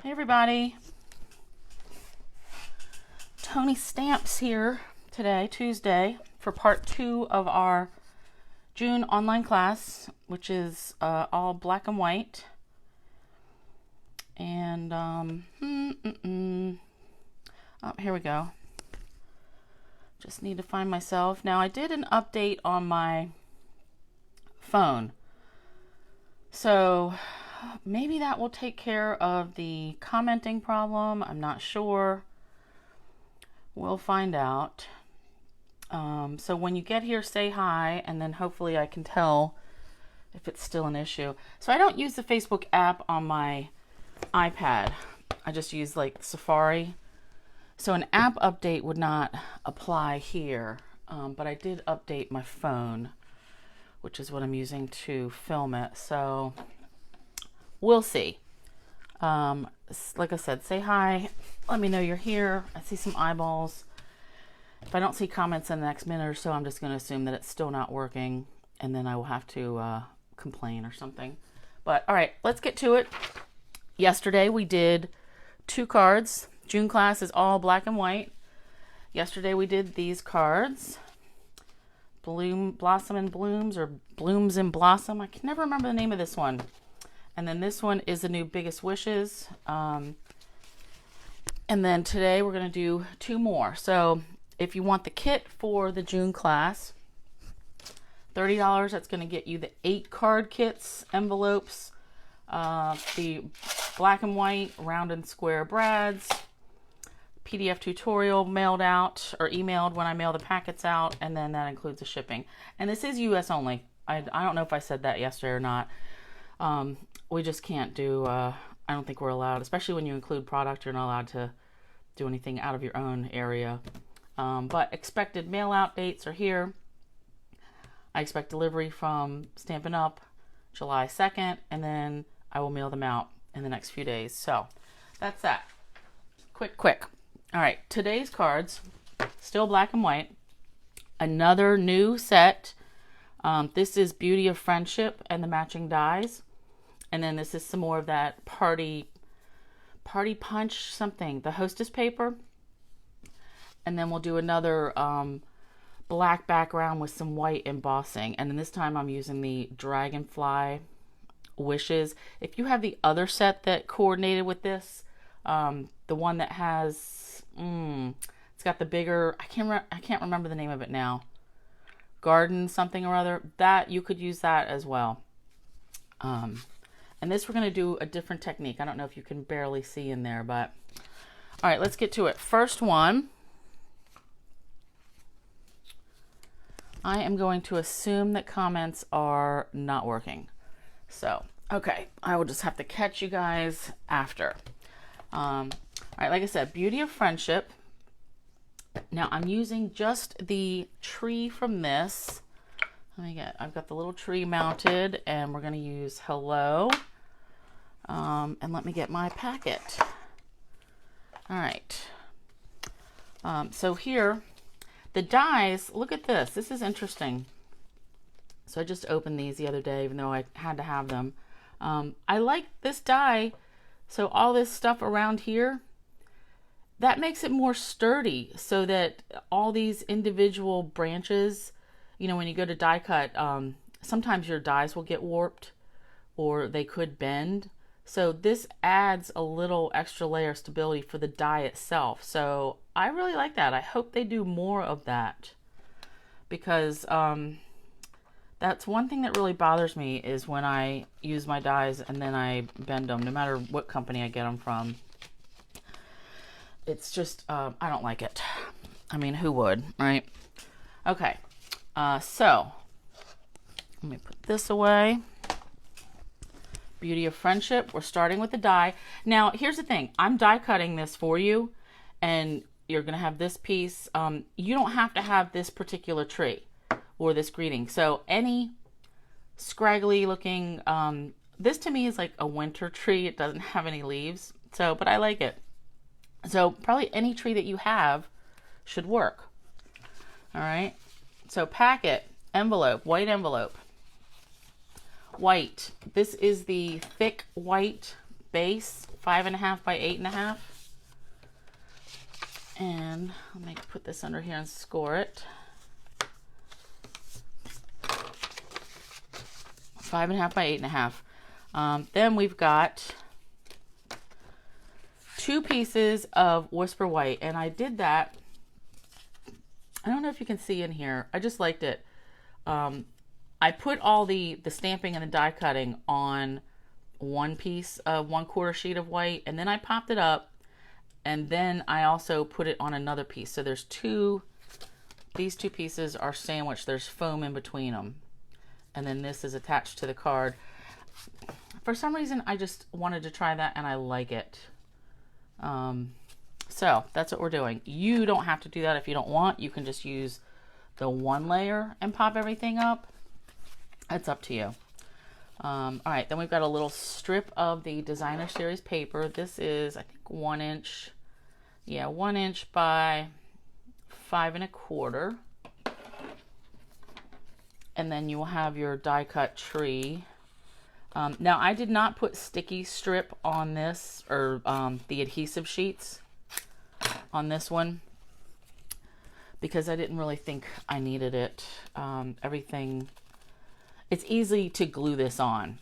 Hey everybody, ToniStamps here today, Tuesday, for part 2 of our June online class, which is all black and white. And oh, here we go. Just need to find myself. Now I did an update on my phone, so maybe that will take care of the commenting problem. I'm not sure. We'll find out. So when you get here, say hi, and then hopefully I can tell if it's still an issue. So I don't use the Facebook app on my iPad. I just use like Safari. So an app update would not apply here, but I did update my phone, which is what I'm using to film it. So we'll see. Like I said, say hi. Let me know you're here. I see some eyeballs. If I don't see comments in the next minute or so, I'm just going to assume that it's still not working, and then I will have to complain or something. But all right, let's get to it. Yesterday we did 2 cards. June class is all black and white. Yesterday we did these cards. Blossom and Blooms, or Blooms and Blossom. I can never remember the name of this one. And then this one is the new Biggest Wishes. And then today we're going to do 2 more. So if you want the kit for the June class, $30, that's going to get you the 8 card kits, envelopes, the black and white round and square brads, PDF tutorial mailed out or emailed when I mail the packets out, and then that includes the shipping. And this is US only. I don't know if I said that yesterday or not. We just can't do, I don't think we're allowed, especially when you include product, you're not allowed to do anything out of your own area. But expected mail out dates are here. I expect delivery from Stampin' Up! July 2nd, and then I will mail them out in the next few days. So that's that. Quick. All right, today's cards, still black and white. Another new set. This is Beauty of Friendship and the matching dies. And then this is some more of that party punch something, the hostess paper. And then we'll do another black background with some white embossing. And then this time I'm using the Dragonfly Wishes. If you have the other set that coordinated with this, the one that has, it's got the bigger, I can't remember the name of it now. Garden something or other, that you could use that as well. And this we're going to do a different technique. I don't know if you can barely see in there, but all right, let's get to it. First one, I am going to assume that comments are not working. So, okay, I will just have to catch you guys after. All right, like I said, Beauty of Friendship. Now I'm using just the tree from this. I've got the little tree mounted, and we're going to use Hello. And let me get my packet. All right. So here, the dies, look at this. This is interesting. So I just opened these the other day, even though I had to have them. I like this die. So all this stuff around here, that makes it more sturdy, so that all these individual branches, you know, when you go to die cut, sometimes your dies will get warped or they could bend. So this adds a little extra layer of stability for the die itself. So I really like that. I hope they do more of that, because that's one thing that really bothers me, is when I use my dies and then I bend them, no matter what company I get them from. It's just, I don't like it. I mean, who would, right? Okay. So let me put this away. Beauty of Friendship. We're starting with the die. Now, here's the thing. I'm die cutting this for you, and you're going to have this piece. You don't have to have this particular tree or this greeting. So any scraggly looking, this to me is like a winter tree. It doesn't have any leaves. So, but I like it. So probably any tree that you have should work. All right. So packet, envelope, white envelope. White. This is the thick white base, 5.5 by 8.5. And let me put this under here and score it. 5.5 by 8.5. Then we've got 2 pieces of Whisper White, and I did that. I don't know if you can see in here. I just liked it. I put all the stamping and the die cutting on one piece of 1/4 sheet of white, and then I popped it up, and then I also put it on another piece. So there's these 2 pieces are sandwiched. There's foam in between them. And then this is attached to the card. For some reason, I just wanted to try that, and I like it. So that's what we're doing. You don't have to do that if you don't want. You can just use the 1 layer and pop everything up. It's up to you. All right, then we've got a little strip of the Designer Series paper. This is, I think, 1 inch. Yeah, 1 inch by 5.25. And then you will have your die cut tree. Now, I did not put sticky strip on this, or the adhesive sheets on this one, because I didn't really think I needed it. Everything, it's easy to glue this on,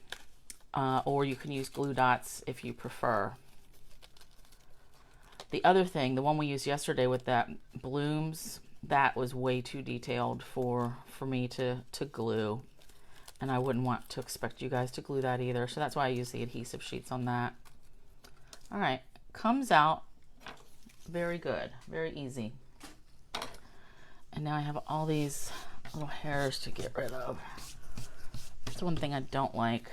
or you can use glue dots if you prefer. The other thing, the one we used yesterday with that blooms, that was way too detailed for me to glue, and I wouldn't want to expect you guys to glue that either, so that's why I use the adhesive sheets on that. All right, comes out very good, very easy. And now I have all these little hairs to get rid of. That's one thing I don't like.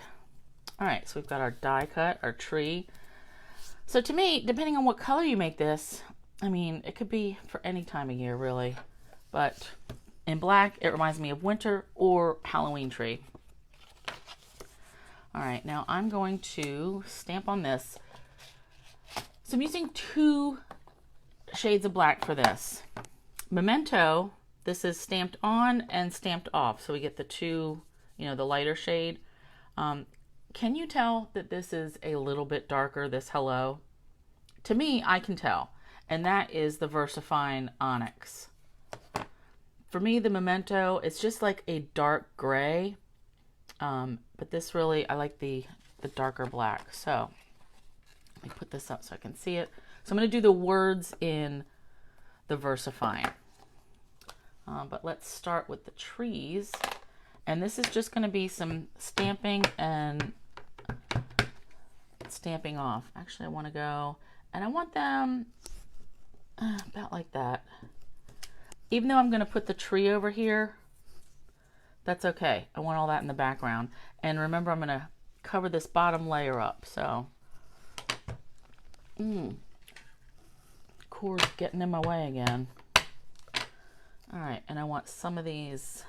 All right, so we've got our die cut, our tree. So to me, depending on what color you make this, I mean, it could be for any time of year, really. But in black, it reminds me of winter or Halloween tree. All right, now I'm going to stamp on this. So I'm using 2 shades of black for this. Memento, this is stamped on and stamped off. So we get the 2, the lighter shade. Can you tell that this is a little bit darker, this Hello? To me, I can tell. And that is the VersaFine Onyx. For me, the Memento, it's just like a dark gray. But this really, I like the darker black. So let me put this up so I can see it. So I'm going to do the words in the VersaFine. But let's start with the trees. And this is just going to be some stamping and stamping off. Actually, I want to go, and I want them about like that. Even though I'm going to put the tree over here, that's okay. I want all that in the background. And remember, I'm going to cover this bottom layer up. So, cord's getting in my way again. All right, and I want some of these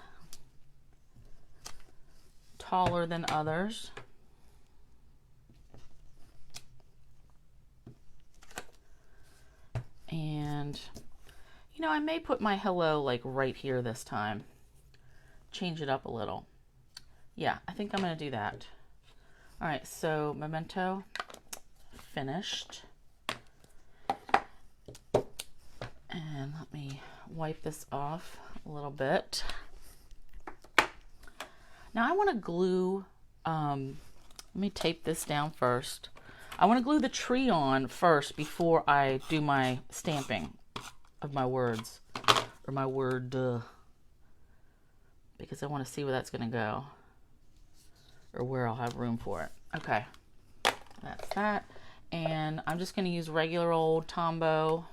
taller than others. And, I may put my hello like right here this time. Change it up a little. Yeah, I think I'm going to do that. All right, so Memento, finished. And let me wipe this off a little bit. Now I want to glue, let me tape this down first. I want to glue the tree on first before I do my stamping of my words, or my word, because I want to see where that's going to go, or where I'll have room for it. Okay, that's that. And I'm just going to use regular old Tombow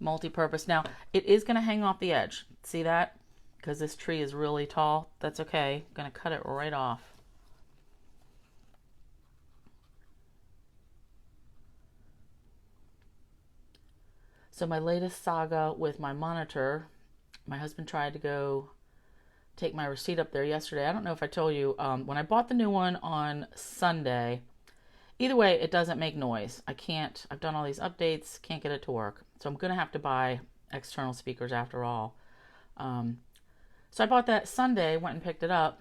multi-purpose. Now, it is going to hang off the edge. See that? Because this tree is really tall. That's okay. I'm going to cut it right off. So my latest saga with my monitor, my husband tried to go take my receipt up there yesterday. I don't know if I told you, when I bought the new one on Sunday, either way, it doesn't make noise. I've done all these updates, can't get it to work. So I'm going to have to buy external speakers after all. So I bought that Sunday, went and picked it up.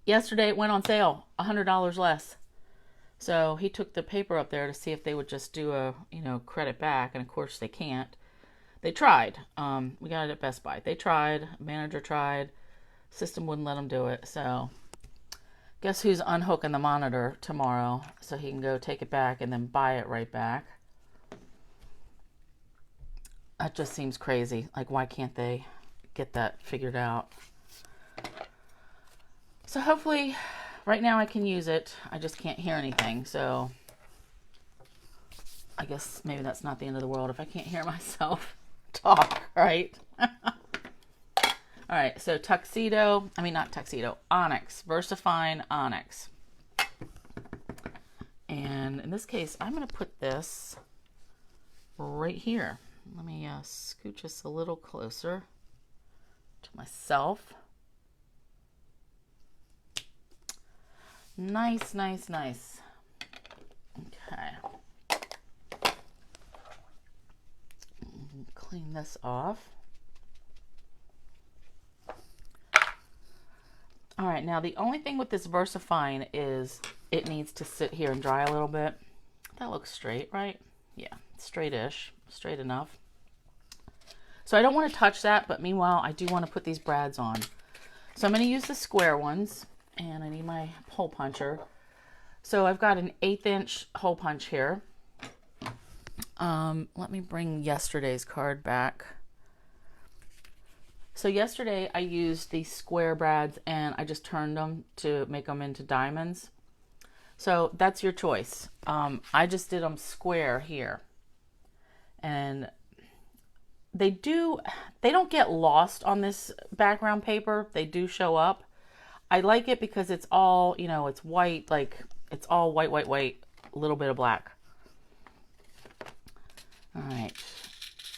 Yesterday it went on sale, $100 less. So he took the paper up there to see if they would just do a, credit back. And of course they can't. They tried. We got it at Best Buy. They tried. Manager tried. System wouldn't let them do it. So guess who's unhooking the monitor tomorrow so he can go take it back and then buy it right back. That just seems crazy. Like, why can't they get that figured out? So hopefully right now I can use it. I just can't hear anything. So I guess maybe that's not the end of the world if I can't hear myself talk, right? All right, so Onyx, VersaFine Onyx. And in this case, I'm going to put this right here. Let me scooch this a little closer to myself. Nice, nice, nice. Okay. Clean this off. All right, now the only thing with this VersaFine is it needs to sit here and dry a little bit. That looks straight, right? Yeah, straight-ish, straight enough. So I don't want to touch that, but meanwhile, I do want to put these brads on. So I'm going to use the square ones, and I need my hole puncher. So I've got an 1/8 inch hole punch here. Let me bring yesterday's card back. So yesterday I used these square brads and I just turned them to make them into diamonds. So that's your choice. I just did them square here. And they don't get lost on this background paper. They do show up. I like it because it's all, it's white, like it's all white, white, white, a little bit of black. All right.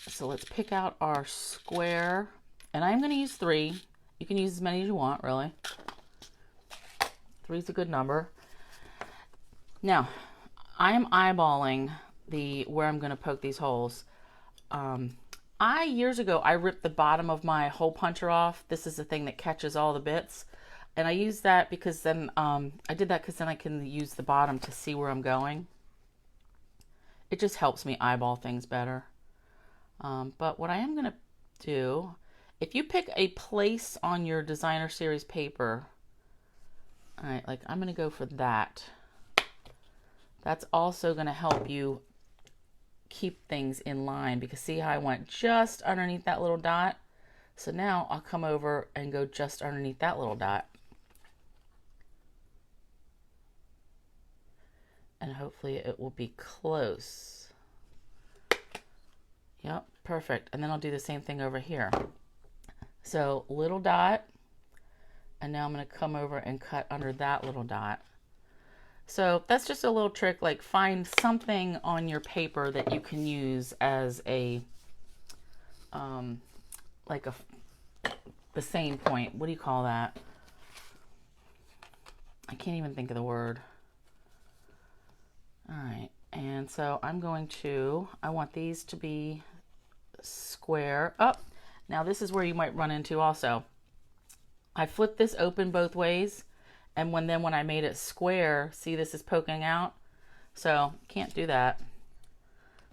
So let's pick out our square. And I'm going to use 3. You can use as many as you want, really. 3 is a good number. Now, I am eyeballing where I'm going to poke these holes. Years ago, I ripped the bottom of my hole puncher off. This is the thing that catches all the bits. And I use that because then, I did that because then I can use the bottom to see where I'm going. It just helps me eyeball things better. But what I am going to do, if you pick a place on your designer series paper, all right, like I'm going to go for that. That's also going to help you keep things in line because see how I went just underneath that little dot? So now I'll come over and go just underneath that little dot. And hopefully it will be close. Yep, perfect. And then I'll do the same thing over here. So little dot, and now I'm going to come over and cut under that little dot. So that's just a little trick, like find something on your paper that you can use as a, the same point. What do you call that? I can't even think of the word. All right, and so I want these to be square. Oh, now this is where you might run into also. I flipped this open both ways, and when I made it square, see this is poking out, so can't do that.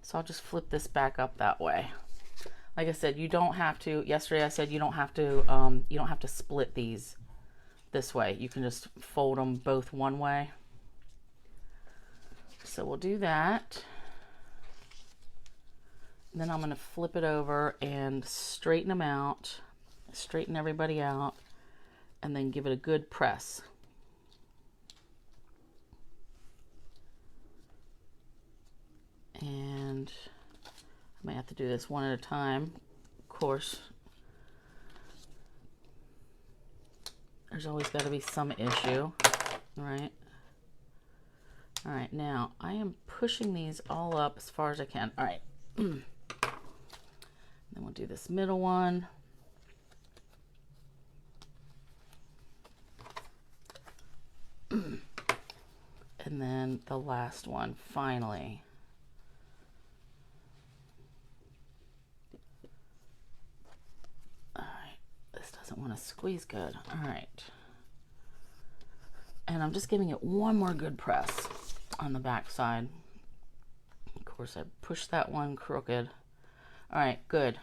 So I'll just flip this back up that way. Like I said, you don't have to. Yesterday I said you don't have to split these this way. You can just fold them both one way. So we'll do that. And then I'm going to flip it over and straighten them out, straighten everybody out, and then give it a good press. And I might have to do this one at a time. Of course, there's always got to be some issue, right? All right, now I am pushing these all up as far as I can. All right. Then we'll do this middle one. And then the last one, finally. All right, this doesn't want to squeeze good. All right. And I'm just giving it one more good press. on the back side. Of course, I pushed that one crooked. All right, good.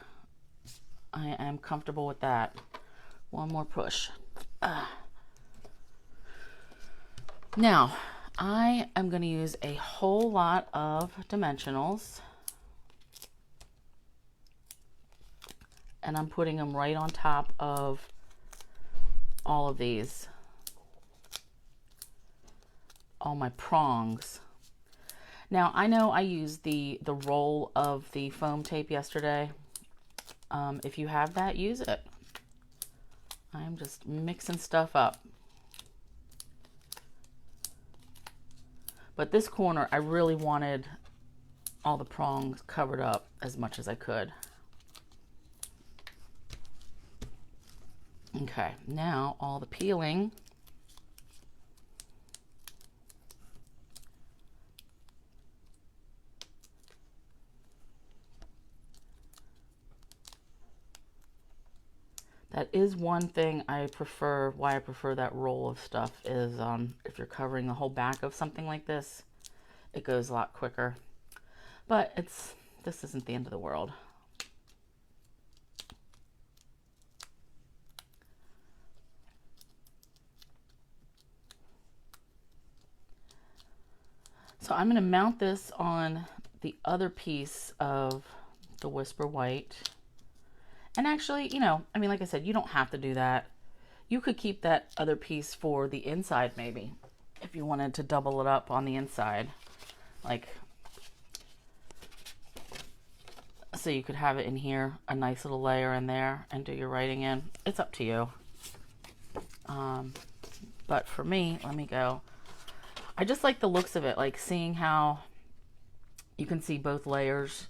I am comfortable with that. One more push. Now, I am going to use a whole lot of dimensionals. And I'm putting them right on top of all of these. All my prongs. Now, I know I used the roll of the foam tape yesterday. If you have that, use it. I'm just mixing stuff up. But this corner, I really wanted all the prongs covered up as much as I could. Okay, now all the peeling. That is one thing I prefer, why I prefer that roll of stuff is if you're covering the whole back of something like this, it goes a lot quicker. But this isn't the end of the world. So I'm going to mount this on the other piece of the Whisper White. And actually, you know, I mean, like I said, you don't have to do that. You could keep that other piece for the inside maybe, if you wanted to double it up on the inside. Like, so you could have it in here, a nice little layer in there, and do your writing in. It's up to you. But for me, let me go. I just like the looks of it, like seeing how you can see both layers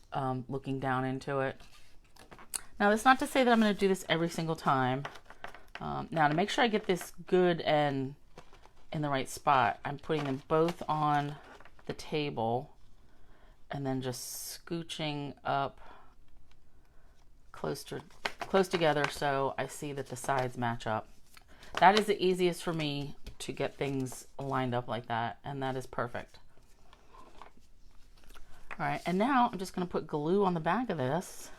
looking down into it. Now, that's not to say that I'm going to do this every single time. Now, to make sure I get this good and in the right spot, I'm putting them both on the table and then just scooching up close together so I see that the sides match up. That is the easiest for me to get things lined up like that, and that is perfect. All right, and now I'm just going to put glue on the back of this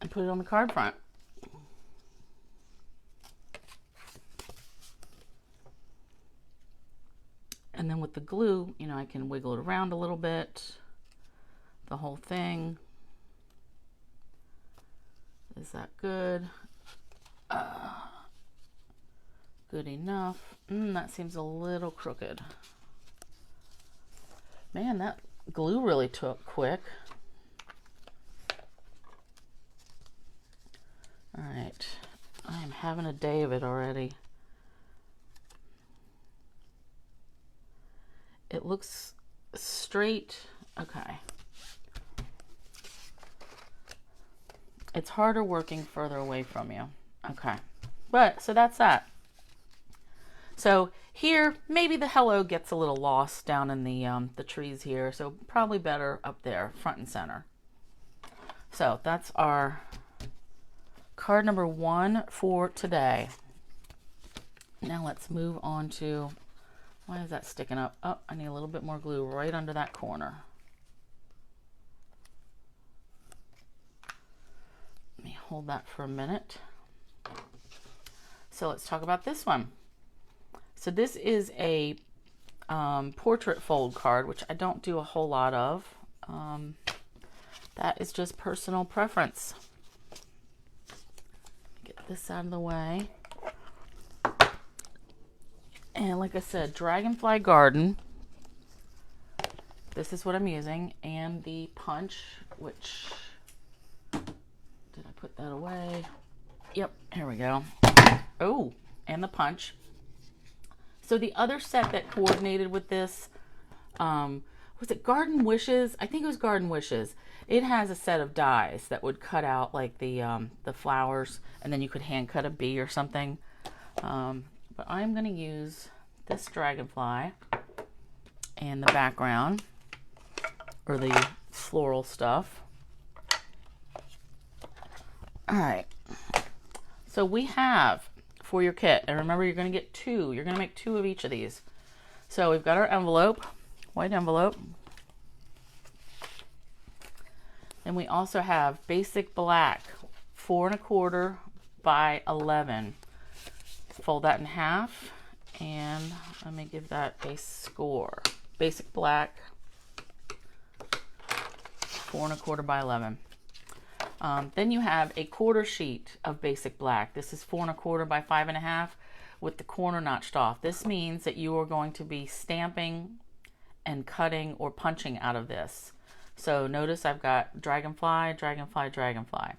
and put it on the card front. And then with the glue, you know, I can wiggle it around a little bit, the whole thing. Is that good? Good enough. That seems a little crooked. Man, that glue really took quick. All right, I am having a day of it already. It looks straight. Okay. It's harder working further away from you. Okay. But, so that's that. So here, maybe the hello gets a little lost down in the trees here. So probably better up there, front and center. So that's our card number 1 for today. Now let's move on to, why is that sticking up? Oh, I need a little bit more glue right under that corner. Let me hold that for a minute. So let's talk about this one. So this is a portrait fold card, which I don't do a whole lot of. That is just personal preference. Get this out of the way. And like I said, Dragonfly Garden. This is what I'm using. And the punch, which, did I put that away? Yep, here we go. Oh, and the punch. So the other set that coordinated with this, was it Garden Wishes? I think it was Garden Wishes. It has a set of dies that would cut out like the flowers, and then you could hand cut a bee or something. But I'm going to use this dragonfly and the background, or the floral stuff. All right. So we have, for your kit, and remember you're going to get 2. You're going to make 2 of each of these. So we've got our envelope, white envelope. And we also have basic black, 4 1/4 by 11. Fold that in half, and let me give that a score. Basic black, 4 1/4 by 11. Then you have a quarter sheet of basic black. This is 4 1/4 by 5 1/2 with the corner notched off. This means that you are going to be stamping and cutting or punching out of this. So notice I've got dragonfly, dragonfly, dragonfly.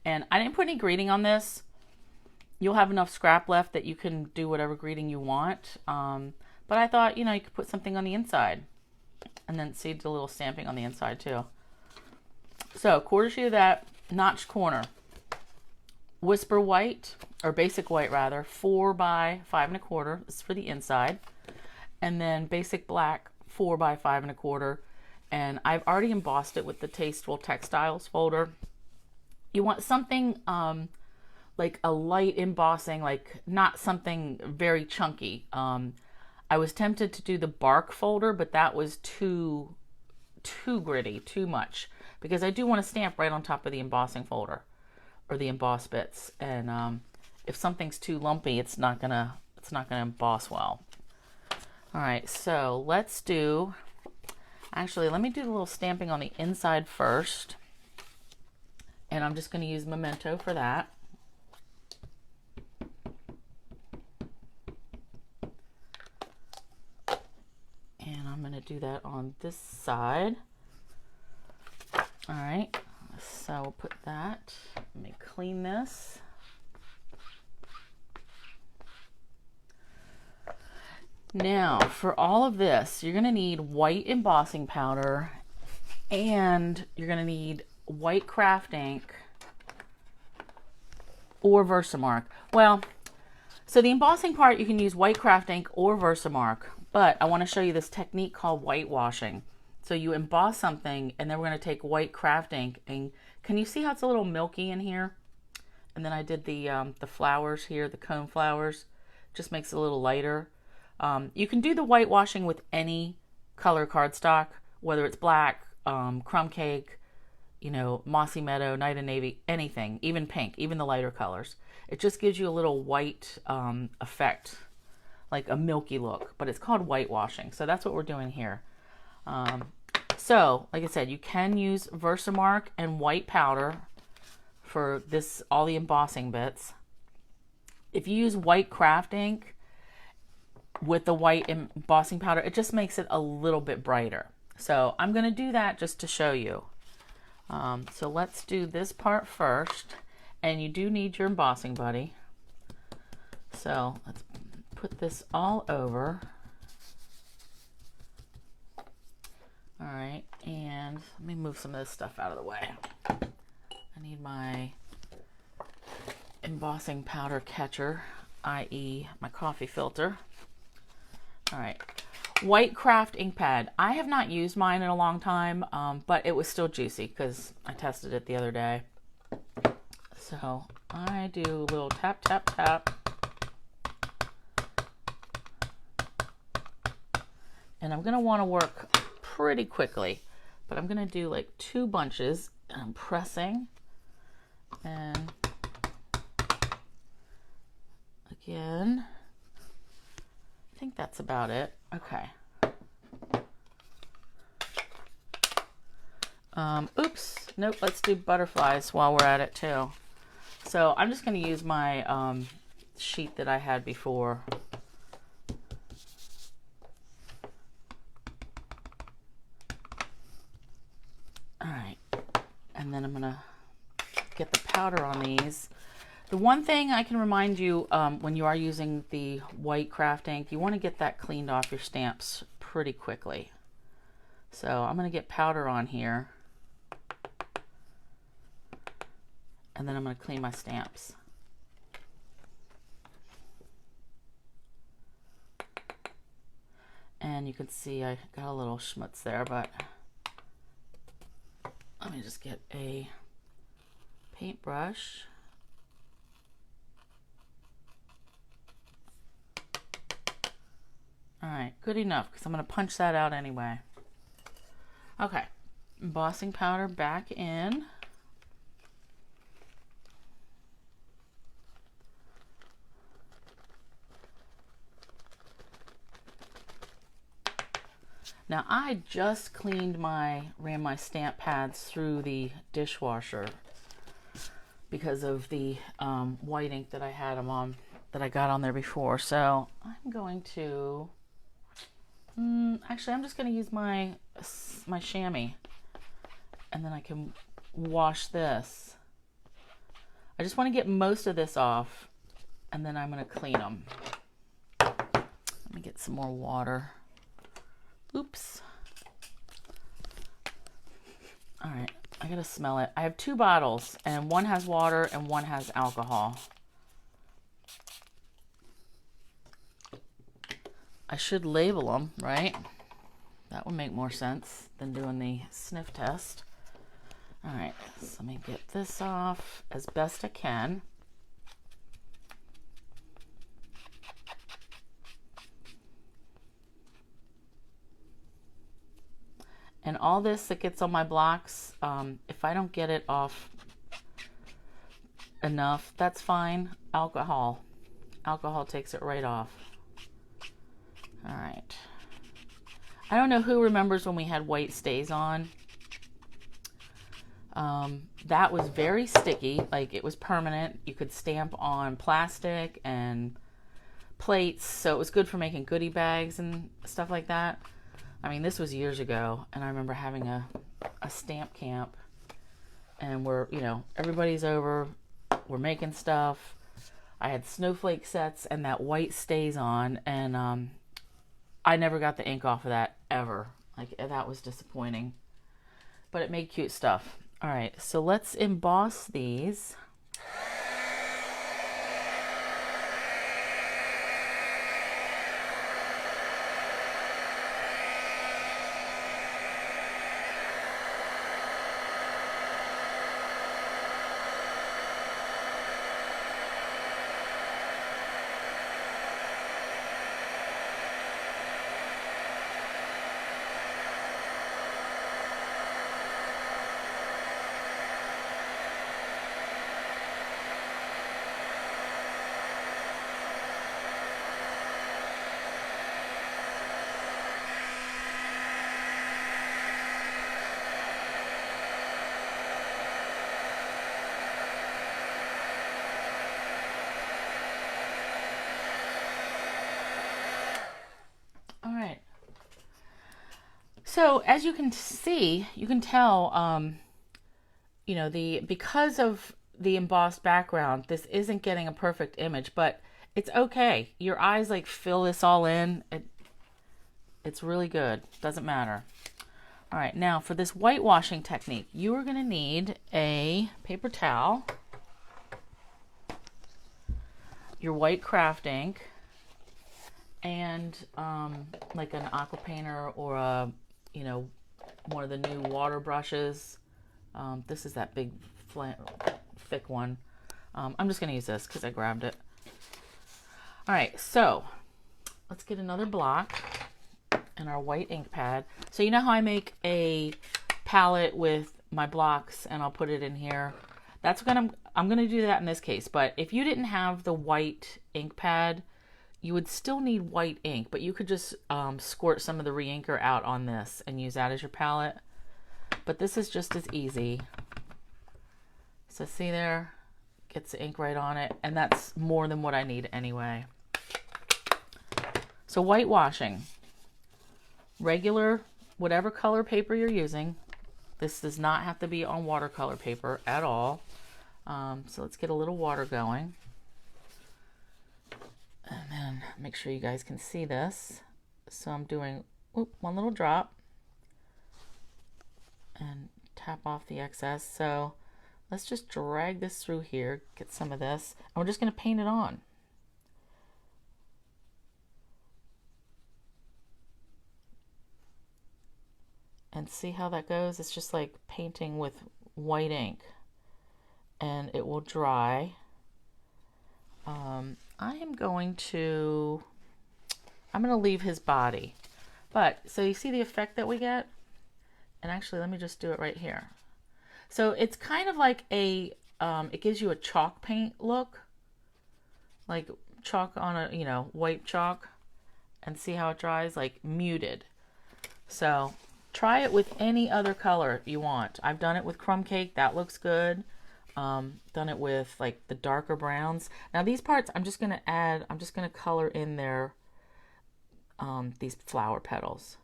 And I didn't put any greeting on this. You'll have enough scrap left that you can do whatever greeting you want. But I thought, you know, you could put something on the inside. And then see the little stamping on the inside too. So quarter sheet of that, notched corner. Whisper white, or basic white rather, 4 by 5 1/4. This is for the inside. And then basic black, 4 by 5 1/4. And I've already embossed it with the Tasteful Textiles folder. You want something like a light embossing, like not something very chunky. I was tempted to do the bark folder, but that was too gritty, too much, because I do want to stamp right on top of the embossing folder or the emboss bits. And if something's too lumpy, it's not gonna emboss well. All right, so let's do. Actually, let me do the little stamping on the inside first. And I'm just going to use Memento for that. And I'm going to do that on this side. All right, so we'll put that. Let me clean this. Now, for all of this, you're going to need white embossing powder, and you're going to need white craft ink or Versamark. Well, so the embossing part, you can use white craft ink or Versamark, but I want to show you this technique called whitewashing. So you emboss something, and then we're going to take white craft ink, and can you see how it's a little milky in here? And then I did the flowers here, the cone flowers. Just makes it a little lighter. You can do the whitewashing with any color cardstock, whether it's black, crumb cake, you know, mossy meadow, night and navy, anything, even pink, even the lighter colors. It just gives you a little white effect, like a milky look, but it's called whitewashing. So that's what we're doing here. So like I said, you can use Versamark and white powder for this, all the embossing bits. If you use white craft ink with the white embossing powder, it just makes it a little bit brighter. So I'm going to do that just to show you. So let's do this part first, and you do need your embossing buddy. So let's put this all over. All right, and let me move some of this stuff out of the way. I need my embossing powder catcher, i.e. my coffee filter. All right, white craft ink pad. I have not used mine in a long time, but it was still juicy because I tested it the other day. So I do a little tap, tap, tap. And I'm going to want to work pretty quickly, but I'm going to do like 2 bunches, and I'm pressing, and again, I think that's about it. Okay. Oops. Nope. Let's do butterflies while we're at it too. So I'm just going to use my sheet that I had before. All right. And then I'm going to get the powder on these. The one thing I can remind you when you are using the white craft ink, you want to get that cleaned off your stamps pretty quickly. So I'm going to get powder on here, and then I'm going to clean my stamps. And you can see I got a little schmutz there, but let me just get a paintbrush. All right, good enough because I'm going to punch that out anyway. Okay, embossing powder back in. Now I just ran my stamp pads through the dishwasher because of the white ink that I had them on, that I got on there before. So I'm going to, actually I'm just going to use my chamois, and then I can wash this. I just want to get most of this off, and then I'm going to clean them. Let me get some more water. Oops. All right, I gotta smell it. I have 2 bottles, and one has water and one has alcohol. I should label them, right? That would make more sense than doing the sniff test. All right, so let me get this off as best I can. And all this that gets on my blocks, if I don't get it off enough, that's fine. Alcohol takes it right off. All right. I don't know who remembers when we had white stays on. That was very sticky, like it was permanent. You could stamp on plastic and plates, so it was good for making goodie bags and stuff like that. I mean, this was years ago, and I remember having a stamp camp, and everybody's over, we're making stuff. I had snowflake sets and that white stays on, and I never got the ink off of that ever. Like, that was disappointing, but it made cute stuff. All right, so let's emboss these. So as you can see, you can tell, because of the embossed background, this isn't getting a perfect image, but it's okay. Your eyes like fill this all in. It's really good. Doesn't matter. All right, now for this whitewashing technique, you are going to need a paper towel, your white craft ink, and like an aqua painter or a one of the new water brushes. This is that big thick one. I'm just going to use this because I grabbed it. All right, so let's get another block and our white ink pad. So you know how I make a palette with my blocks and I'll put it in here? That's what I'm going to do that in this case. But if you didn't have the white ink pad, you would still need white ink, but you could just squirt some of the re-inker out on this and use that as your palette. But this is just as easy. So see there, gets the ink right on it, and that's more than what I need anyway. So whitewashing, regular, whatever color paper you're using. This does not have to be on watercolor paper at all. So let's get a little water going. And then make sure you guys can see this. So I'm doing one little drop and tap off the excess. So let's just drag this through here, get some of this, and we're just going to paint it on. And see how that goes? It's just like painting with white ink, and it will dry. I am going to, I'm going to leave his body. But, so you see the effect that we get? And actually, let me just do it right here. So it's kind of like a, it gives you a chalk paint look. Like chalk on a, you know, white chalk. And see how it dries? Like muted. So try it with any other color you want. I've done it with crumb cake. That looks good. Done it with like the darker browns. Now these parts I'm just going to color in there these flower petals.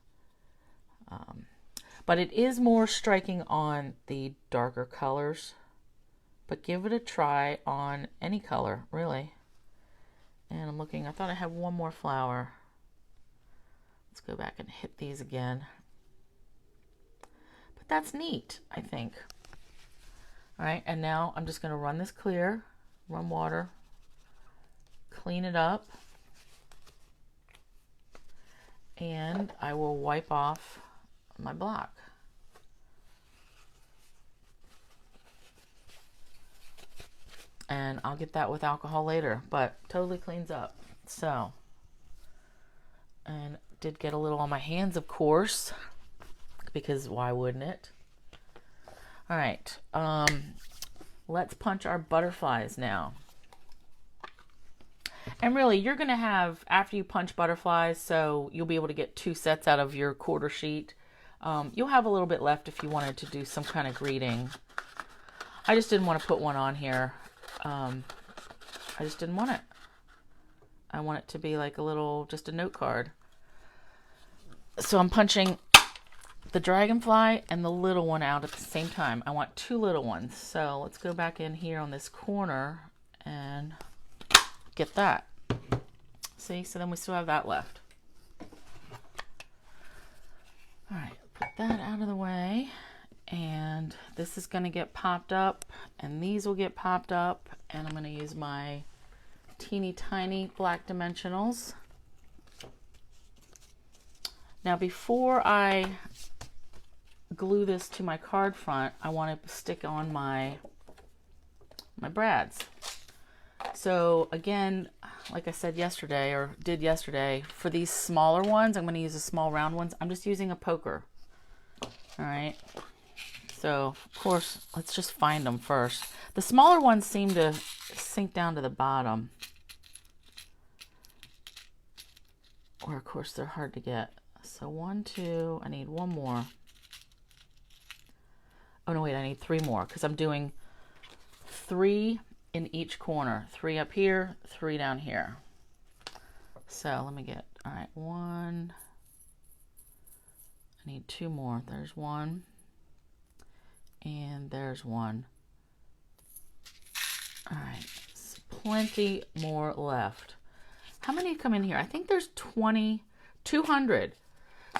But it is more striking on the darker colors. But give it a try on any color, really. And I'm looking, I thought I had one more flower. Let's go back and hit these again. But that's neat, I think. All right, and now I'm just going to run this clear, run water, clean it up, and I will wipe off my block. And I'll get that with alcohol later, but totally cleans up. So, and did get a little on my hands, of course, because why wouldn't it? All right, let's punch our butterflies now. And really, you're going to have, after you punch butterflies, so you'll be able to get 2 sets out of your quarter sheet. You'll have a little bit left if you wanted to do some kind of greeting. I just didn't want to put one on here. I just didn't want it. I want it to be like a little, just a note card. So I'm punching the dragonfly and the little one out at the same time. I want 2 little ones. So let's go back in here on this corner and get that. See, so then we still have that left. All right, put that out of the way. And this is going to get popped up, and these will get popped up, and I'm going to use my teeny tiny black dimensionals. Now before I glue this to my card front, I want to stick on my brads. So again, like I said yesterday, or did yesterday, for these smaller ones, I'm going to use the small round ones. I'm just using a poker. All right. So, of course, let's just find them first. The smaller ones seem to sink down to the bottom. Or, of course, they're hard to get. So, 1, 2, I need 1 more. Oh, no, wait, I need 3 more because I'm doing 3 in each corner. 3 up here, 3 down here. So, let me get, all right, 1. I need 2 more. There's 1. And there's 1. All right, so plenty more left. How many come in here? I think there's 200.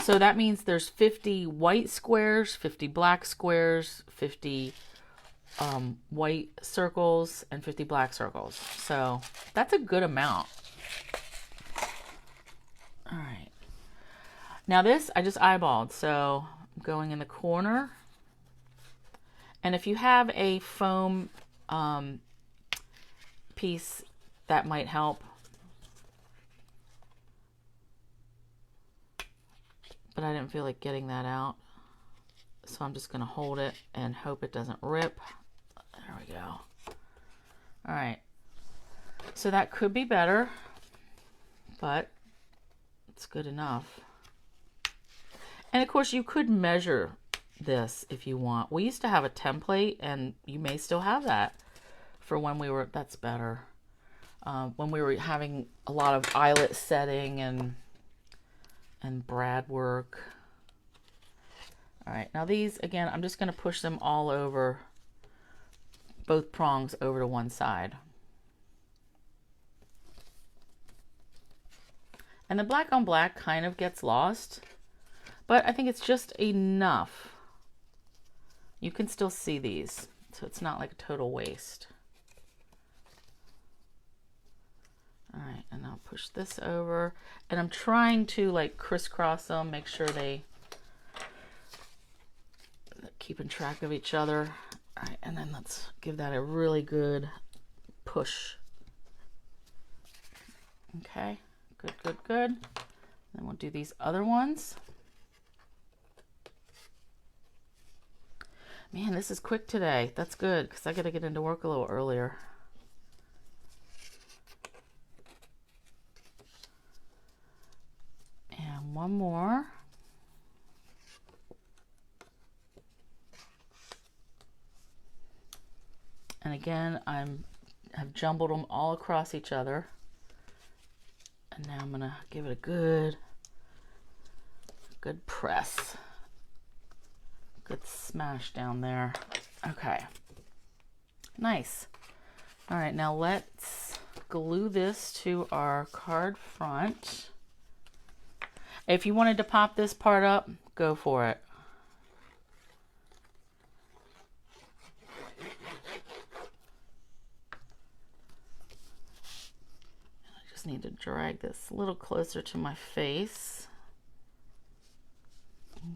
So that means there's 50 white squares, 50 black squares, 50 white circles, and 50 black circles. So that's a good amount. All right. Now this, I just eyeballed. So I'm going in the corner. And if you have a foam piece, that might help. But I didn't feel like getting that out. So I'm just going to hold it and hope it doesn't rip. There we go. All right. So that could be better, but it's good enough. And of course you could measure this if you want. We used to have a template, and you may still have that for when we were, that's better. When we were having a lot of eyelet setting and brad work. All right, now these, again, I'm just going to push them all over, both prongs over to one side. And the black on black kind of gets lost, but I think it's just enough. You can still see these, so it's not like a total waste. All right, and I'll push this over, and I'm trying to like crisscross them, make sure they're keeping track of each other. All right, and then let's give that a really good push. Okay, good, good, good. Then we'll do these other ones. Man, this is quick today. That's good because I got to get into work a little earlier. And one more. And again, I've jumbled them all across each other. And now I'm gonna give it a good press. Good smash down there. Okay. Nice. All right, now let's glue this to our card front. If you wanted to pop this part up, go for it. I just need to drag this a little closer to my face.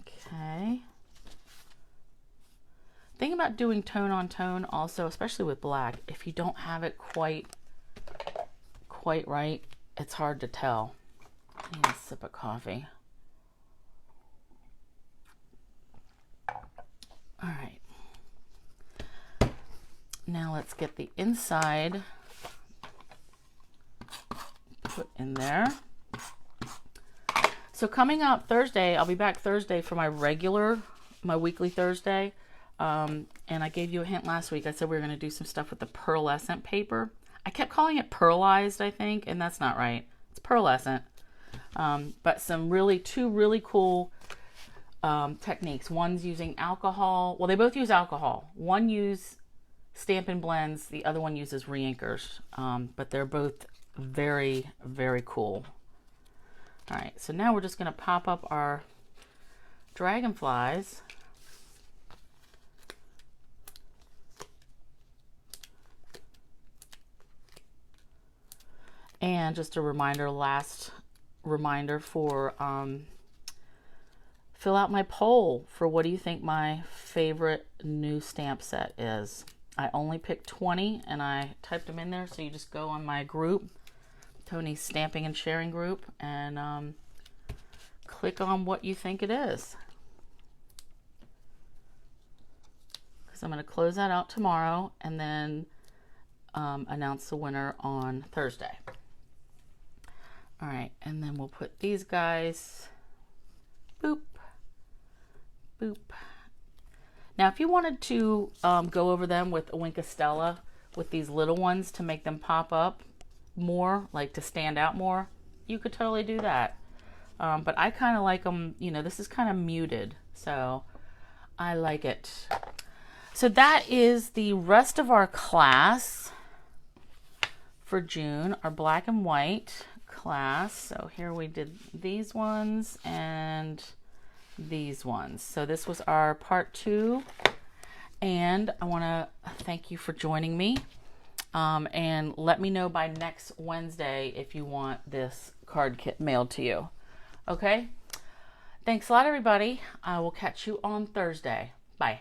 Okay. Thing about doing tone on tone also, especially with black, if you don't have it quite right, it's hard to tell. I need a sip of coffee. All right. Now let's get the inside put in there. So coming up Thursday, I'll be back Thursday for my weekly Thursday. And I gave you a hint last week. I said we were going to do some stuff with the pearlescent paper. I kept calling it pearlized, I think, and that's not right. It's pearlescent. But two really cool techniques. One's using alcohol. Well, they both use alcohol. One uses Stampin' Blends. The other one uses reinkers. But they're both very, very cool. All right, so now we're just going to pop up our dragonflies. And just a reminder, last reminder for fill out my poll for what do you think my favorite new stamp set is. I only picked 20 and I typed them in there, so you just go on my group, Toni's Stamping and Sharing group, and click on what you think it is. Because I'm going to close that out tomorrow and then announce the winner on Thursday. All right, and then we'll put these guys, boop, boop. Now, if you wanted to go over them with a Wink of Stella with these little ones to make them pop up more, like to stand out more, you could totally do that. But I kind of like them, you know, this is kind of muted, so I like it. So that is the rest of our class for June, our black and white class. So here we did these ones and these ones. So this was our part 2, and I want to thank you for joining me, and let me know by next Wednesday if you want this card kit mailed to you. Okay, thanks a lot, everybody. I will catch you on Thursday. Bye.